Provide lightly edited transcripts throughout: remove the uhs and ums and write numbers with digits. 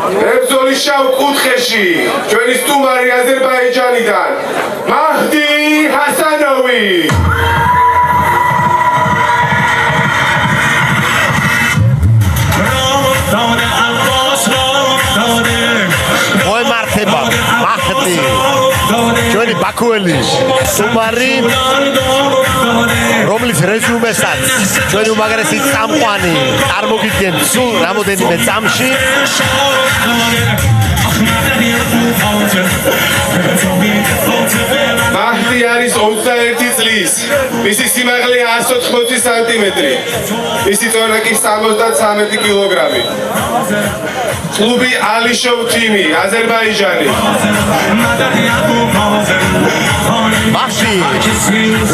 ბრძოლის შავ კუთხეში ჩვენი სტუმარი აზერბაიჯანიდან მაჰდი ჰასანოვი. მოემართება მაჰდი ჩვენი ბაქუელი სტუმარი რომლის რეზუმესაც ჩვენი უმაღლესი წამყვანი წარმოგიდგენთ სულ რამოდენიმე წამში. მაჰდი არის 21 წლის, მისი სიმაღლე 180 სანტიმეტრი, მისი წონა კი 73 კილოგრამი. კლუბი ალიშოვ თიმი, აზერბაიჯანი. მაჰდი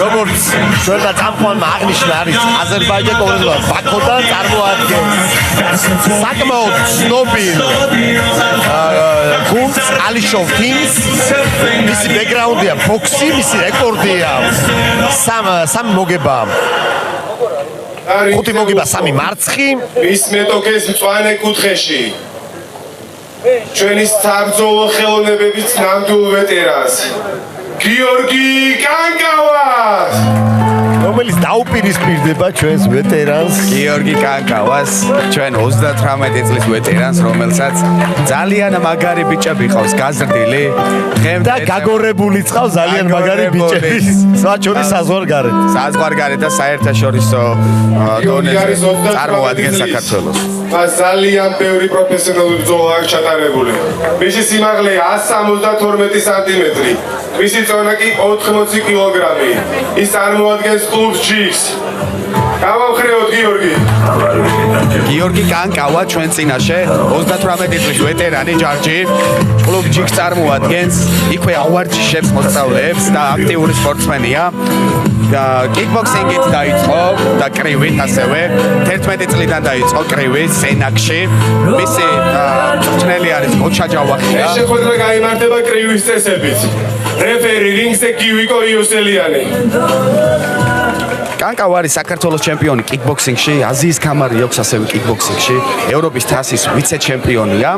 როგორც ჩვენმა წამყვანმა აღნიშნა არის აზერბაიჯანის კონკრეტულად ბაქოდან წარმოადგენს საკმაოდ ცნობილ გუნდს ალიშოვ თიმს. მისი ბექგრაუნდია ბოქსი, მისი რეკორდია სამი მოგება, 5 მოგება, 3 მარცხი. მის მეტოქეს მწვანე კუთხეში ჩვენი საბრძოლო ხელოვნებების ნამდვილ ვეტერანს გიორგი კანკავას, რომელიც დაუპირისპირდება ჩვენს ვეტერანს გიორგი კანკავას, ჩვენ 38 წლის ვეტერანს, რომელსაც ძალიან მაგარი ბიჭები ყავს გაზრდილი, და გაგორებული წყავს ძალიან მაგარი ბიჭები, საჩურის საზღვარგარეთ. საზღვარგარეთ და საერთაშორისო დონეზე წარმოადგენს საქართველოს. მას ძალიან ბევრი პროფესიონალური ბრძოლა აქვს ჩატარებული. მისი სიმაღლე 172 სანტიმეტრი, მისი წონა კი 80 კილოგრამი. ის წარმოადგენს კლუბ ჯიქს. გავამხრეოთ გიორგი. გიორგი კანკავა ჩვენ წინაშე 38 წლის ვეტერანი ჯარჯი, კლუბ ჯიქს წარმოადგენს, იქვე ავარჯიშებს მოსწავლეებს და აქტიური სპორტსმენია. კიკბოქსინგით დაიწყო და კრივით ასევე 11 წლიდან დაიწყო კრივით სენაკში. მისი მწვრთნელი არის გოჩა ჯავახია. ეს შეხვედრა გაიმართება კრივის წესებით. რეფერი რინგზე გივიკო იოსელიანი. კანკავა არის საქართველოს ჩემპიონი კიკბოქსინგში, აზიის კამარი აქვს ასევე კიკბოქსინგში, ევროპის თასის ვიცე-ჩემპიონია.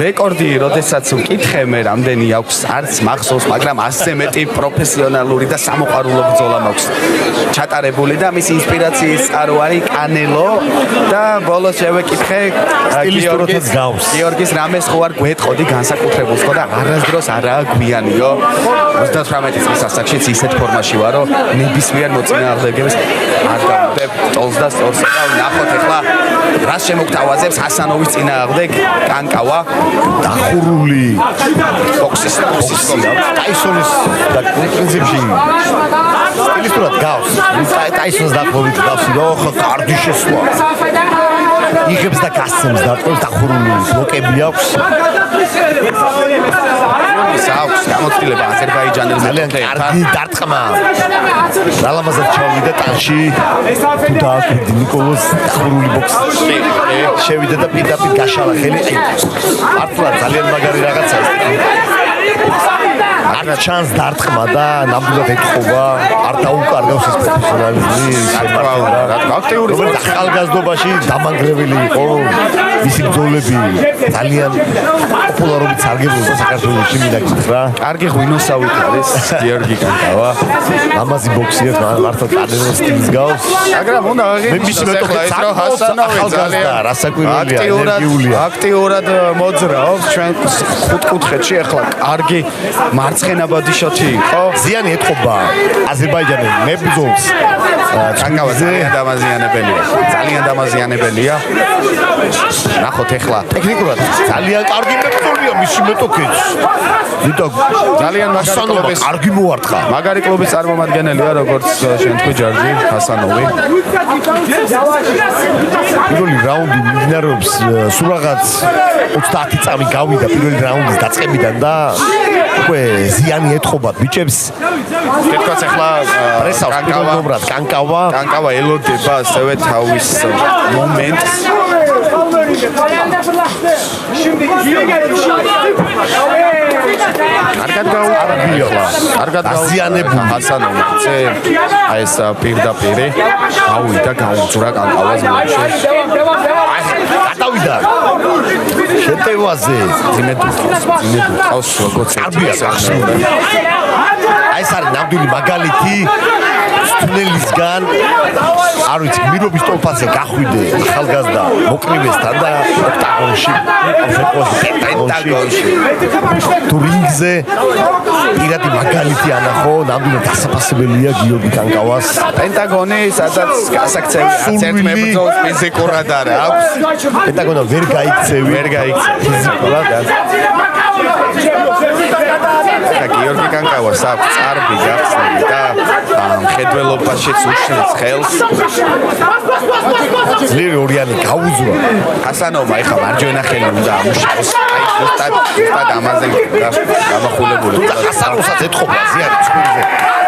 რეკორდი, როდესაც ვკითხე მე რამდენი აქვს, არც მახსოვს, მაგრამ 100-ზე მეტი პროფესიონალური და სამოყვარულო ბრძოლა მაქვს ჩატარებული და მისი ინსპირაციის წყარო არის კანელო და ბოლოს შევეკითხე გიორგის რამეს ხო არ გვეტყოდი განსაკუთრებულს ხო და არასდროს არაა გვიანიო. 38 წლის ასაკშიც ისეთ ფორმაში ვარო, ნებისმიერ მოწინააღმდეგეს არ გავდებ ტოლს და სწორს და ნახოთ ახლა რას შემოგთავაზებს ჰასანოვის წინააღმდეგ კანკავა დახურული ბოქსისტია ტაისონის და პრინციპში სტილისტურად გავს ტაისონს დაახლოებით გავს ხო კარგი შესვლა იღებს და გასცემს დარტყმებს დახურული ბლოკები აქვს აქვს გამოცდილება აზერბაიჯანელ ძალიან კარგი დარტყმა რალამაზად ჩავიდა ტანში თუ დააკვირდი ნიკოლოს დახურული ბოქსი შევიდა და პირდაპირ გაშალა ხელი მართლა ძალიან მაგარი რაღაცაა არ ჩანს დარტყმა და ნამდვილად ეთხოვა არ დაუკარგავს ეს პროფესიონალიზმი აქტიური რომელიც ახალგაზრდობაში დამანგრეველი იყო მისი ბრძოლები ძალიან პოპულარობით სარგებლობდა საქართველოში მინდა გითხრა კარგი ღვინოსავით არის გიორგი კანკავა ამაზი ბოქსიერ მართლა კანელოს სტილს გავს მაგრამ უნდა მისი მეტოქე ჰასანოვი ძალიან რასაკვირველია ენერგიულია აქტიურად მოძრაობს ჩვენ ხუთკუთხედში ახლა კარგი მარცხენა ბოდიშოთი იყო ზიანი ეთყობა აზერბაიჯანის მებრძოლს კანკავა ძალიან დამაზიანებელია ნახოთ ახლა ტექნიკურად ძალიან კარგი მებრძოლია მისი მეტოქეც ძალიან კარგი მოარტყა მაგარი კლუბის წარმომადგენელია როგორც შენ თქვი ჯარჯი ჰასანოვი პირველი რაუნდი მიმდინარეობს სულ რაღაც 30 წამი გავიდა პირველი რაუნდის დაწყებიდან და უკვე ზიანი ეთყობა ბიჭებს თითქოს ახლა კანკავა ელოდება ასევე თავის მომენტს კარგად გაზიანებული ჰასანოვი აი ეს პირდაპირი გავიდა გაუძვრა კანკავას ბლოკში გადავიდა ხევაზე იმედურავს როგორც კარგია გახსნიდა აი ეს არის ნამდვილი მაგალითი თუნელისგან არ ვიცი გმირობის ტოლფაზე გახვიდე ახალგაზრდა მოკრივესთან და ოქტაგონში პენტაგონში თუ რინგზე პირადი მაგალითი ანახო ნამდვილად დასაფასებელია გიორგი კანკავას პენტაგონი სადაც გასაქცევია ერთ მებრძოლს ფიზიკურად არ აქვს პენტაგონა ვერ გაიქცევი ფიზიკურად და გიორგი კანკავას აქვს წარბი გახსნილი და მხედველობაშიც უშლის ხელს ძლიერი ორიანი გაუძვრა ჰასანოვმა ეხა მარჯვენა ხელი უნდა ამუშავოს აი ზუსტად ამაზე გამახულებული ჰასანოვსაც ეთხოვა ზიანი ცხვირზე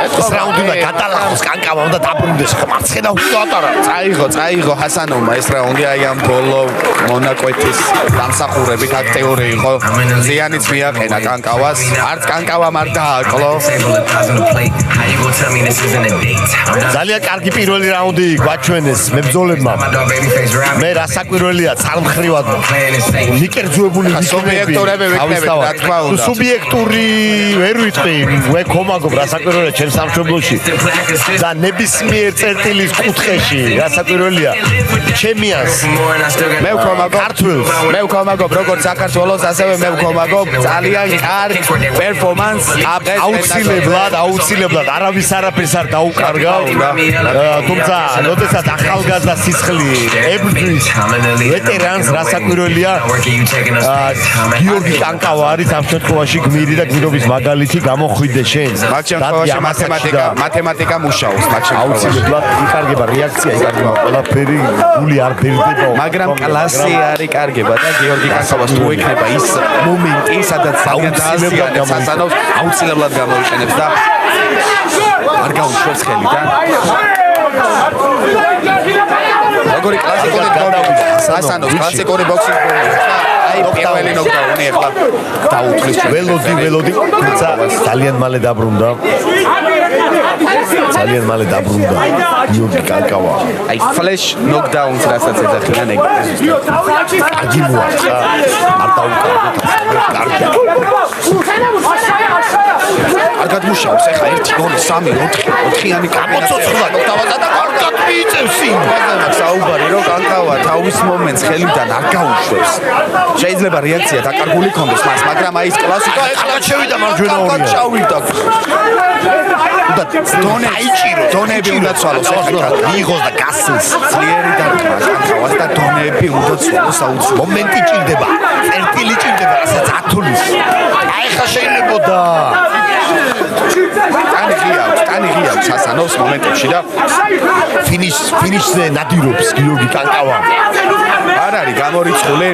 ეს რაუნდი უნდა გადალახოს კანკავა უნდა დაბრუნდეს მარცხენა უატარა წაიღო ჰასანოვმა ეს რაუნდი აი ამ ბოლო მონაკვეთის დამსახურებით აქტიური იყო ზიანიც მიაყენა კანკავას არც კანკავამ არ დააკლო ძალიან კარგი პირველი რაუნდი გვაჩვენეს მებრძოლებმა მე რასაკვირველია წარმხრივად მიკერძუებული სუბიექტურები ვიქნებით რა თქმა უნდა სუბიექტური ვერ ვიტყვი ვეკომაგობ რასაკვირველია ჩემს სამშობლოში და ნებისმიერ წერტილის კუთხეში რასაკვირველია ჩემიანს მე ვქომაგობ როგორც საქართველოს ასევე მე ვქომაგობ ძალიან კარგ პერფორმანს აუცილებლად არავის არაფერს არ დაუკარგა თუმცა როდესაც ახალგაზრდა სისხლი ებრძვის ვეტერანს რასაკვირველია გიორგი კანკავა არის ამ შემთხვევაში გმირი და გმირობის მაგალითი გამოხვიდე შენ მათემატიკა მუშაობს აუცილებლად იკარგება რეაქცია იკარგება ყველაფერი გული არ ფერდება მაგრამ კლასი არ იკარგება და გიორგი კანკავას თუ ექნება ის მომენტი სადაც აუცილებლად სასანავს აუცილებლად გამოიყენებს და არ გაუშვებს ხელიდან როგორი კლასიკური სასანავს კლასიკური ბოქსის აი პირველი ნოკდაუნი ახლა დაუთვლის ველოდი თუმცა ძალიან მალე დაბრუნდა გიორგი კანკავა აი ფლეშ ნოკდაუნს რასაც ეძახიან ეგ კარგი მოაწყა არ დაუკარგეთ კარგად მუშაობს ახლა 1 2 3 4 4-იანი კამოცოცხლა ნოკდავადა და კარგად მიიწევს საუბარი რომ კანკავა თავის მომენტს ხელიდან არ გაუშვებს შეიძლება რეაქცია დაკარგული ქონდეს მას მაგრამ აი ეს კლასიკა ეხლა შევიდა მარჯვენა ორია ჩავიდა და დონეები უნდა ცვალოს ახლა მიიღოს და გასცეს ძლიერი დარტყმა კანკავას და დონეები უნდა ცვალოს აუცილებლად მომენტი ჭირდება წერტილი ჭირდება რასაც ათulis აი ხა შეიძლებოდა ტანი ღიავს ჰასანოვს მომენტებში და ფინიშზე ნადირობს გიორგი კანკავა არ არის გამორიცხული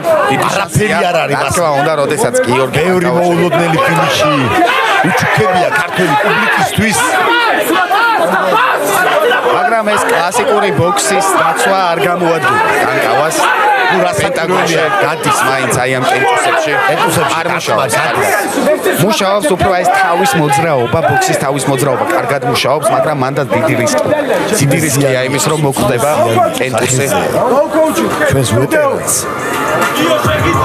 არაფერი არ არის მას რა უნდა როდესაც გიორგი ბევრი მოულოდნელი ფინიში უჩუქებია ქართული პუბლიკისთვის მაგრამ ეს კლასიკური ბოქსის დაცვა არ გამოადგურა კანკავას პენტაგონში გადის მაინც აი ამ კენჭუსებში არ მუშაობს უფრო ეს თავის მოძრაობა ბოქსის თავის მოძრაობა კარგად მუშაობს მაგრამ მანდ დიდი რისკია იმის რომ მოკვდება კენჭუსი ჩვენს ვეტერანს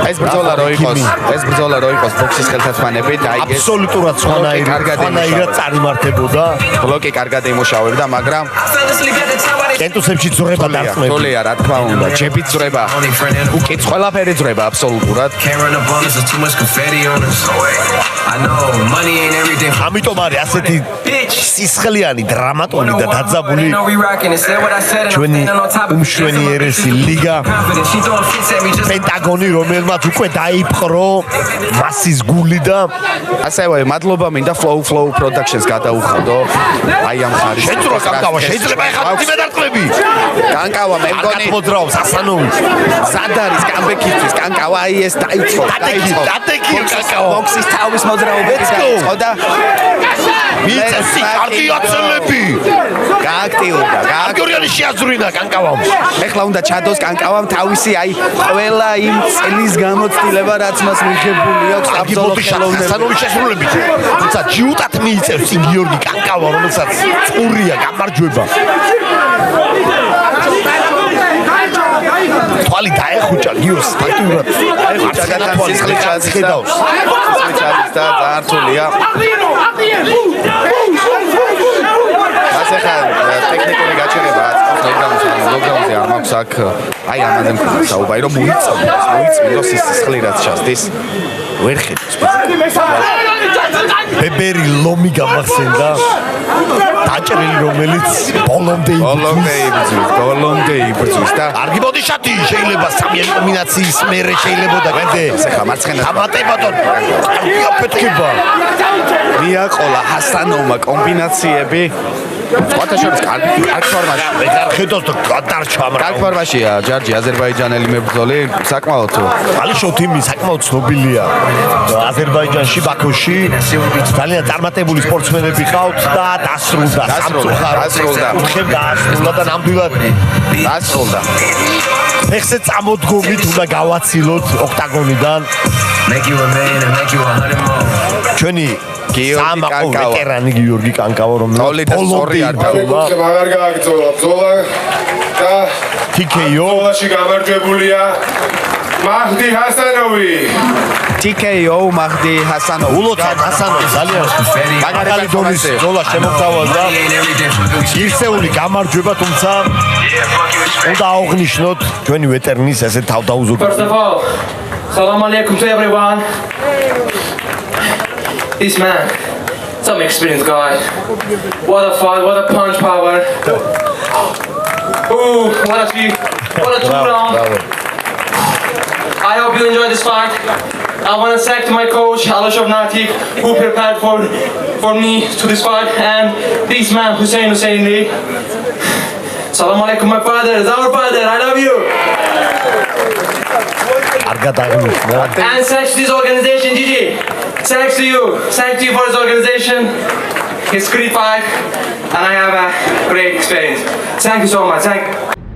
ეს ბრძოლა რო იყოს ბოქსის ხელთათმანებით აიგეს აბსოლუტურად სხვანაირად წარიმართებოდა ბლოკი კარგად იმუშავებდა მაგრამ კენჭუსებში ძრება დარტყმები თოლია რა თქმა უნდა ჯებიც ძრება უკეთ ყველაფერი ძრება აბსოლუტურად ამიტომ არის ასეთი სისხლიანი დრამატული და დაძაბული ჩვენი უმშვენიერესი ლიგა პენტაგონი რომელმაც უკვე დაიპყრო მასის გული და ასევე მადლობა მინდა flow productions გადაუხადო აი ამ ხარის შეძრო კანკავა შეიძლება ეხლა იმედარტყმები კანკავა მე მგონი მოძრაობს ასანოვი სადარის კამბექისთვის კანკავა აი ეს დაიწყო კანკავა ბოქსის თავის მოძრაობები დაიწყო და მიწევს კარგი აცელები გააქტიურდა გიორგიანი შეაძვრინა კანკავამ ეხლა უნდა ჩადოს კანკავამ თავისი აი ყველა იმ წლის გამოცდილება რაც მას მიღებული აქვს აბსოლუტურად ასანოვი შესრულებით თუმცა ჯიუტად მიიწევს გიორგი კანკავა რომელსაც წყურია გამარჯვება თვალი დაეხუჭა გიოს ფაქტურად დაეხუჭა განაცი სიცხლეჩაძის ხედავს და ძალიან რთულია ასე ხარ ტექნიკური გაჩერება ლოგდაუნზე არ მაქვს აქ აი ამაზე მქონდა საუბარი რომ მოიწმინდოს ის სისხლი რაც ჩასდის ვერ ხედავს ბებერი ლომი გამახსენდა დაჭრილი რომელიც ბოლომდე იბრძვის და კარგი ბოდიშატი შეიძლება სამი ელიმინაციის მერე შეიძლება და კიდე ხა მარცხენა დამატებადონ იაფეთქება მიაყოლა ჰასანოვმა კომბინაციები სხვათაშორის კარგი ფორმაში ეგარ ხედავს და გადარჩა კარგ ფორმაშია ჯარჯი აზერბაიჯანელი მებრძოლი საკმაოდ ალიშოთ იმი საკმაოდ ცნობილია აზერბაიჯანში ბაქოში ძალიან წარმატებული სპორტსმენები ყავთ და დასრულდა და ნამდვილად დასრულდა ეხზე წამოდგომით უნდა გავაცილოთ ოქტაგონიდან ჩვენი ვეტერანი გიორგი კანკავა ბოლომდე აღარ გააგრძელა ბრძოლა და TKO ბრძოლაში გამარჯვებულია მაჰდი ჰასანოვი TKO მაჰდი ჰასანოვი ულოცად ჰასანოვი ძალიან მაგარი დონის ბრძოლა შემოგთავაზა ღირსეული გამარჯვება თუმცა უნდა აღვნიშნოთ ჩვენი ვეტერანის ესე თავდაუზოგო First of all, salam alaikum to everyone. This man, some experienced guy. What a fight, what a punch power. Ooh, what a two round. I hope you enjoyed this fight. I want to thank to my coach, Alashov Natik, who prepared for me to this fight, and this man, Hussein Husseini. Salam alaikum, my father. It's our father. I love you. კარგად აღნიშნა And thanks to this organization, Gigi. Thanks to you. Thank you for this organization. It's great fight, and I have a great experience. Thank you so much. Thank you.